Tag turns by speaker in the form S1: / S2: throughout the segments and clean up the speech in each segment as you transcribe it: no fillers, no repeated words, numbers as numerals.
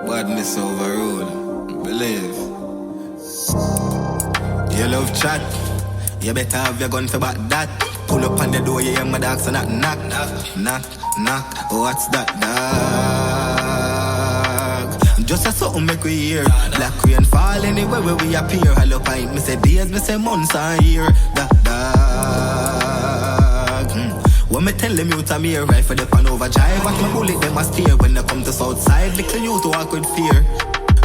S1: Badness overrule, believe. You love chat, you better have your gun for back that. Pull up on the door, you hear my dog, so knock, knock, knock, knock. What's that, dog? Just a something make we hear. Black rain fall anywhere where we appear. Hello pint, me say days, me say months and year. That dog. When me tell them you to me, right for the pan overdrive. Watch my bullet, them a steer. When they come to south side, little you to walk with fear.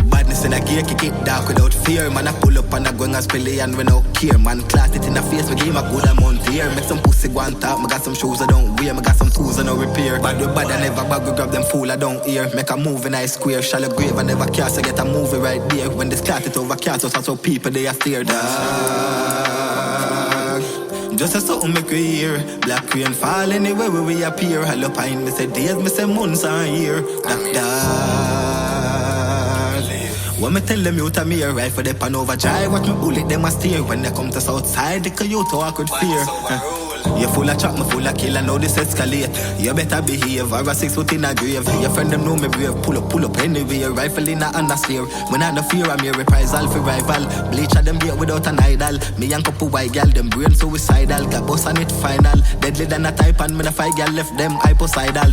S1: Badness in a gear, kick it dark without fear. Man, I pull up and I go and spill it and we no care. Man, clot it in the face, we give him a good amount here. Make some pussy go on top, I got some shoes I don't wear. I got some tools I no repair. Bad with bad, I never bag, we grab them fool I don't hear. Make a move in a square, shallow grave, I never cast, I get a movie right there. When this clot it over cast, that's how people they are feared. Just a something make we hear. Black rain fall anywhere where we appear. Hello pine, me say days, me say months and year. When me tell them you to me, right for the pan overdrive. Watch me bullet, them a steer. When they come to south side, they can you to walk with fear. You full of chat, me full of kill, I know this escalate. You better behave, or a 6 foot in a grave. Your friend them know me brave, pull up anyway. Rifle in a understeer. When I no fear, I'm here reprisal for rival. Bleach at them gate without an idol. Me and couple white gal, them brain suicidal. Got boss on it final. Deadly than a type and me the 5 gal left them hypocidal.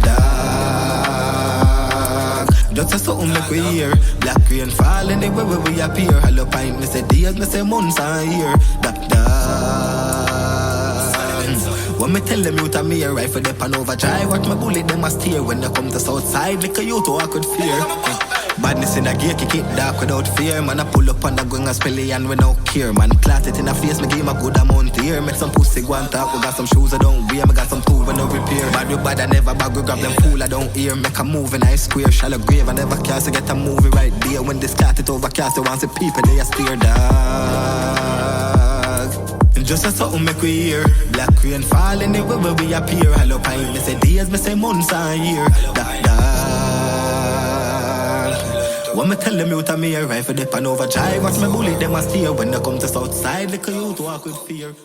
S1: Just a something make we hear. Black rain fall anywhere where we appear. Hello pint, me say days, me say months and year. When me tell them you to me, right for the pan overdrive. Watch my bullet, them a steer. When they come to south side, lick a you to walk with fear. Badness in a gear, kick it dark without fear. Man, I pull up and I go and spill it and we no care. Man, clot it in the face, me give him a good amount here. Make some pussy go on top, we got some shoes I don't wear. Me got some tools we no repair. Bad with bad, I never bag, we grab them fool I don't hear. Make a move in a square, shallow grave. I never cast, I get a movie right there. When this clot it overcast, I want the people, they a steer, dog. Just a something make we hear. Black rain fall anywhere where we appear. Hello pine, me say days, me say months and year. When me tell them you to me, right for the pan overdrive. Watch my bullet, them a steer. When they come to south side, they can you to walk with fear.